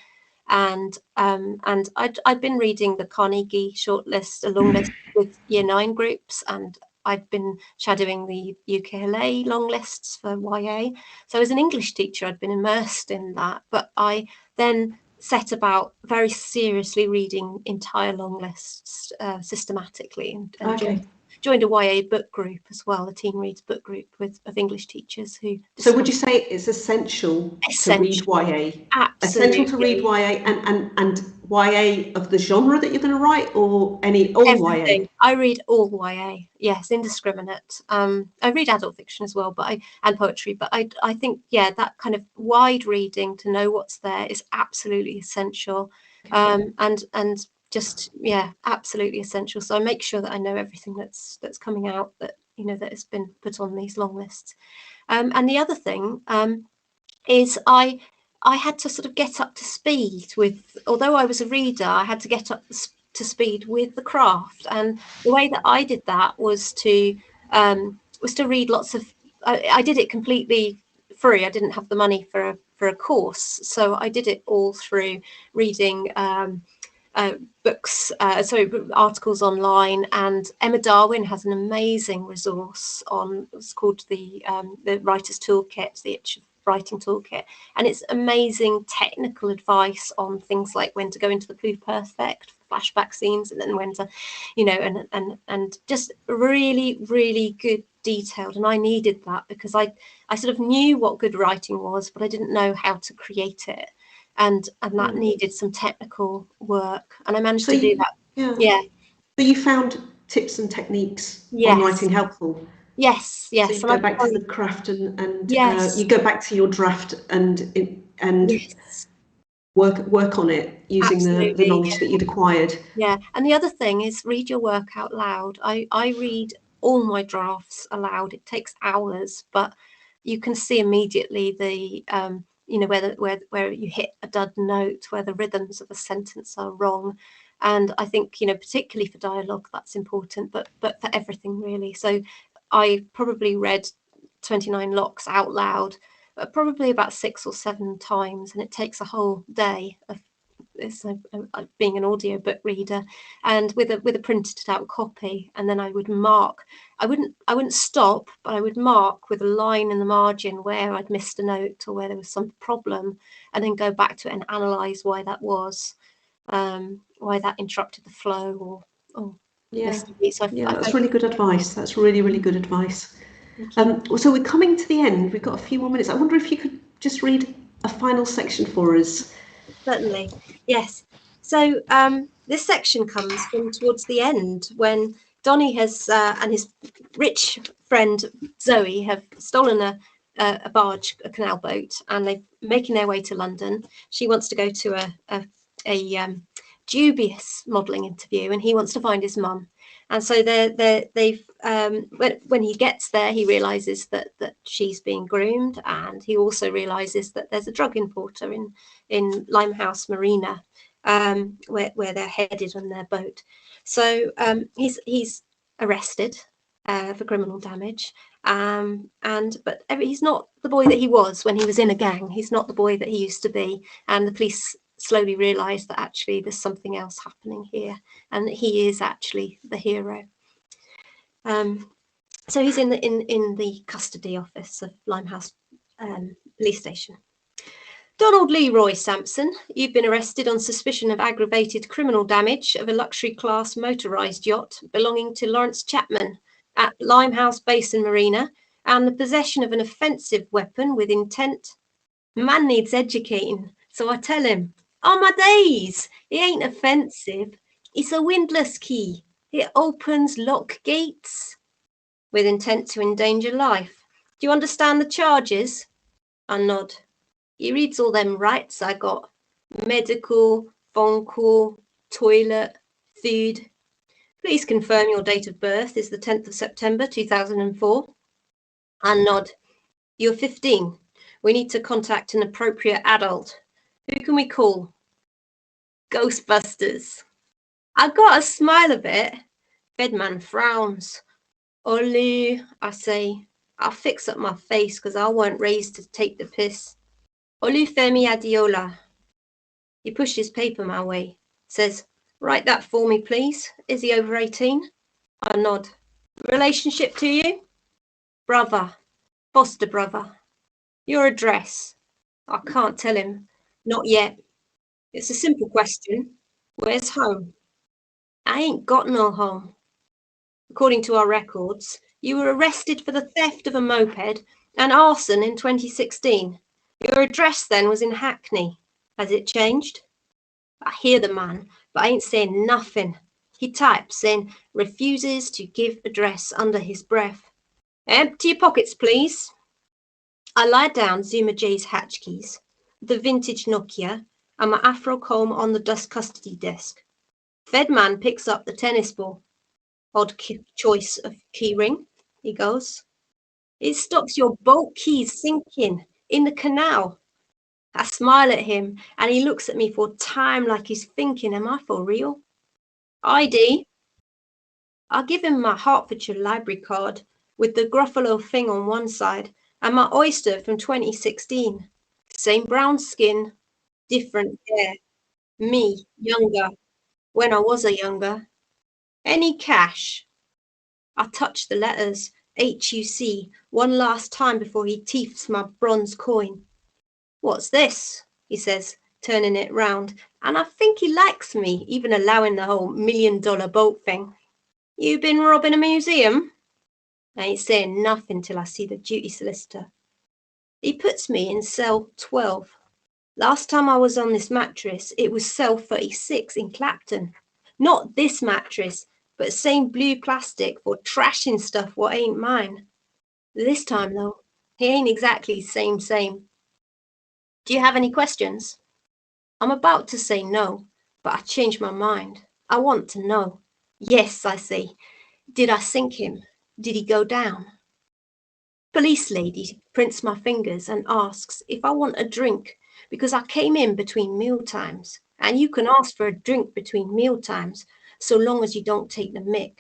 and I'd been reading the Carnegie shortlist, a long list with Year 9 groups, and I'd been shadowing the UKLA long lists for YA. So as an English teacher, I'd been immersed in that, but I then set about very seriously reading entire long lists systematically, and joined a YA book group as well, a teen reads book group of English teachers who. So would you say it's essential to read YA? Absolutely. Essential to read YA and YA of the genre that you're going to write, or all Everything. YA? I read all YA, yes, indiscriminate. I read adult fiction as well, and poetry, but I think, yeah, that kind of wide reading to know what's there is absolutely essential. And just, yeah, absolutely essential. So I make sure that I know everything that's coming out, that, you know, that has been put on these long lists. And the other thing is I had to sort of get up to speed with, although I was a reader, I had to get up to speed with the craft. And the way that I did that was to read lots of, I did it completely free. I didn't have the money for a course. So I did it all through reading books, articles online, and Emma Darwin has an amazing resource on, it's called the Writers Toolkit, the Itch of Writing Toolkit, and it's amazing technical advice on things like when to go into the pluperfect flashback scenes, and then when to, you know, and just really, really good detailed. And I needed that because I sort of knew what good writing was, but I didn't know how to create it. And that needed some technical work, and I managed to do that. Yeah. So you found tips and techniques Yes. on writing helpful? Yes. So you go back to the craft and yes. You go back to your draft and yes. work on it using the knowledge that you'd acquired. Yeah. And the other thing is read your work out loud. I read all my drafts aloud. It takes hours, but you can see immediately the you know, where you hit a dud note, where the rhythms of a sentence are wrong. And I think, you know, particularly for dialogue, that's important, but for everything really. So I probably read 29 locks out loud, probably about 6 or 7 times, and it takes a whole day of this, being an audiobook reader, and with a printed out copy. And then I would mark. I wouldn't stop, but I would mark with a line in the margin where I'd missed a note or where there was some problem, and then go back to it and analyze why that was, why that interrupted the flow or missed a beat. So that's really good advice. That's really, really good advice. So we're coming to the end. We've got a few more minutes. I wonder if you could just read a final section for us. Certainly, yes. So this section comes from towards the end, when Donnie has and his rich friend Zoe have stolen a barge, a canal boat, and they're making their way to London. She wants to go to a dubious modelling interview, and he wants to find his mum. And so they've when he gets there, he realizes that she's being groomed, and he also realizes that there's a drug importer in Limehouse Marina, where they're headed on their boat. So he's arrested for criminal damage, but he's not the boy that he was when he was in a gang. He's not the boy that he used to be, and the police slowly realise that actually there's something else happening here, and that he is actually the hero. So he's in the custody office of Limehouse police station. Donald Leroy Sampson, you've been arrested on suspicion of aggravated criminal damage of a luxury class motorised yacht belonging to Lawrence Chapman at Limehouse Basin Marina, and the possession of an offensive weapon with intent. Man needs educating, so I tell him. Oh, my days! It ain't offensive. It's a windlass key. It opens lock gates. With intent to endanger life. Do you understand the charges? I nod. He reads all them rights I got. Medical, phone call, toilet, food. Please confirm your date of birth is the 10th of September 2004. I nod. You're 15. We need to contact an appropriate adult. Who can we call? Ghostbusters. I gotta smile a bit. Bedman frowns. Olu, I say. I'll fix up my face because I weren't raised to take the piss. Olufemi Adiola. He pushes paper my way. Says, write that for me, please. Is he over 18? I nod. Relationship to you? Brother. Foster brother. Your address? I can't tell him. Not yet. It's a simple question. Where's home? I ain't got no home. According to our records, you were arrested for the theft of a moped and arson in 2016. Your address then was in Hackney. Has it changed? I hear the man, but I ain't saying nothing. He types, saying refuses to give address under his breath. Empty your pockets, please. I lie down Zuma J's hatch keys, the vintage Nokia, and my afro comb on the dust custody desk. Fedman picks up the tennis ball. Odd choice of keyring, he goes. It stops your bolt keys sinking in the canal. I smile at him and he looks at me for time like he's thinking, am I for real? ID. I'll give him my Hertfordshire library card with the Gruffalo thing on one side and my oyster from 2016. Same brown skin, different hair. Me, younger, when I was a younger. Any cash? I touch the letters HUC one last time before he teeths my bronze coin. What's this? He says, turning it round, and I think he likes me, even allowing the whole $1 million boat thing. You been robbing a museum? I ain't saying nothing till I see the duty solicitor. He puts me in cell 12. Last time I was on this mattress, it was cell 36 in Clapton. Not this mattress, but same blue plastic for trashing stuff what ain't mine. This time, though, he ain't exactly same. Do you have any questions? I'm about to say no, but I change my mind. I want to know. Yes, I say. Did I sink him? Did he go down? Police lady prints my fingers and asks if I want a drink because I came in between meal times, and you can ask for a drink between meal times so long as you don't take the mick.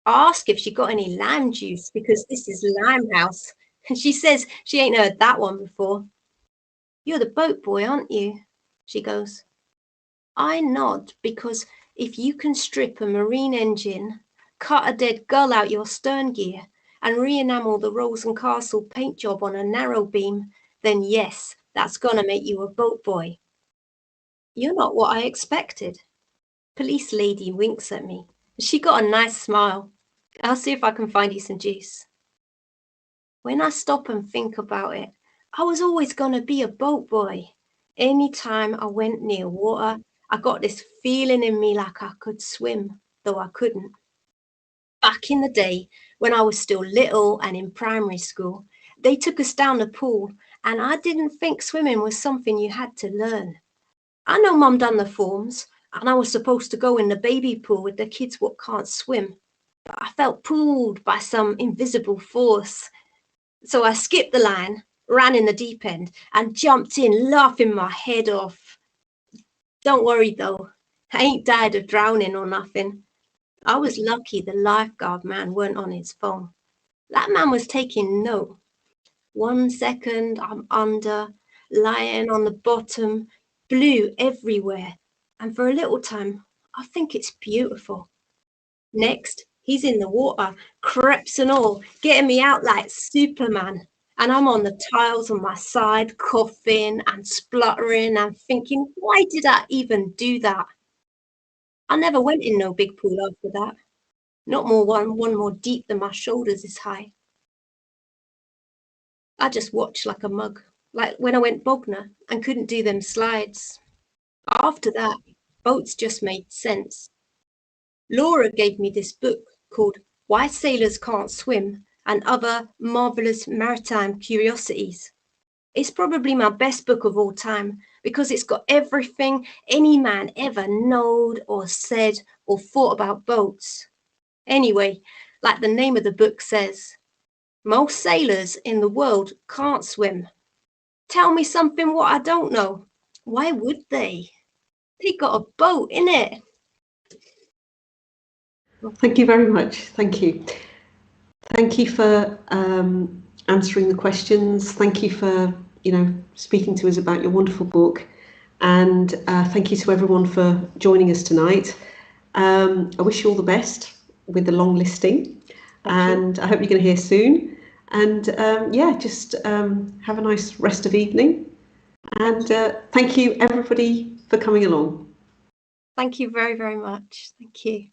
I ask if she got any lime juice because this is Limehouse, and she says she ain't heard that one before. You're the boat boy, aren't you? She goes. I nod because if you can strip a marine engine, cut a dead gull out your stern gear, and re-enamel the Rolls and Castle paint job on a narrow beam, then yes, that's gonna make you a boat boy. You're not what I expected. Police lady winks at me. She got a nice smile. I'll see if I can find you some juice. When I stop and think about it, I was always gonna be a boat boy. Anytime I went near water, I got this feeling in me like I could swim, though I couldn't. Back in the day, when I was still little and in primary school, they took us down the pool, and I didn't think swimming was something you had to learn. I know Mum done the forms, and I was supposed to go in the baby pool with the kids what can't swim, but I felt pulled by some invisible force. So I skipped the line, ran in the deep end, and jumped in, laughing my head off. Don't worry though, I ain't died of drowning or nothing. I was lucky the lifeguard man weren't on his phone. That man was taking note. 1 second, I'm under, lying on the bottom, blue everywhere. And for a little time, I think it's beautiful. Next, he's in the water, creps and all, getting me out like Superman. And I'm on the tiles on my side, coughing and spluttering and thinking, why did I even do that? I never went in no big pool after that. Not more one more deep than my shoulders is high. I just watched like a mug, like when I went Bognor and couldn't do them slides. After that, boats just made sense. Laura gave me this book called Why Sailors Can't Swim and Other Marvellous Maritime Curiosities. It's probably my best book of all time because it's got everything any man ever knowed or said or thought about boats. Anyway, like the name of the book says, most sailors in the world can't swim. Tell me something what I don't know. Why would they? They got a boat, innit? Thank you very much. Thank you. Thank you for answering the questions. Thank you for, speaking to us about your wonderful book. And thank you to everyone for joining us tonight. I wish you all the best with the long listing. And I hope you're going to hear soon. And just have a nice rest of evening. And thank you, everybody, for coming along. Thank you very, very much. Thank you.